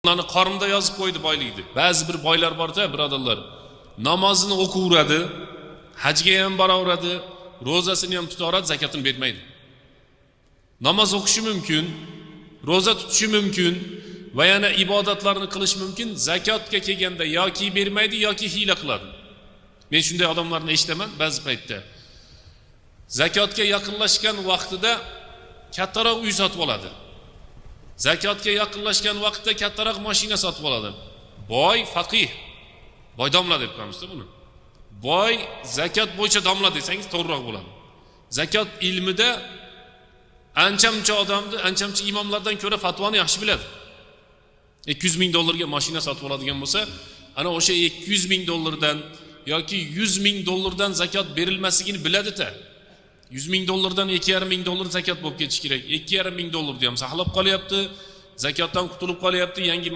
Onlarni qornida yozib qo'ydi boylikni. Ba'zi bir boylar bor-da, birodarlar. Namozini o'qiveradi, hajga ham boraveradi, ro'zasini ham tutaveradi, zakotini bermaydi. Namoz o'qishi mumkin, ro'za tutishi mumkin va yana ibodatlarni qilish mumkin. Zakotga kelganda yoki bermaydi yoki hiyla qiladi. Men shunday odamlarni eshitaman ba'zi paytda. Zakotga yaqinlashgan vaqtida kattaroq uy sotib oladi. Zakotga yaqinlashgan vaqtda kattaroq mashina sotib oladi. Boy faqih. Boy domla deb qo'yamiz-da buni. Boy zakot bo'yicha domla desangiz to'g'riroq bo'ladi. Zakot ilmida ancha-muncha odamni, ancha-muncha imomlardan ko'ra fatvoni yaxshi biladi. 200 ming dollarga mashina sotib oladigan bo'lsa, ana o'sha 200 ming dollardan yoki 100 ming dollardan zakot berilmasligini biladi-da. 100 ming dollardan 2,5 ming dollar zakot bo'lib ketishi kerak. 2,5 ming dollarni ham saqlab qolyapti, zakotdan qutulib qolyapti, yangi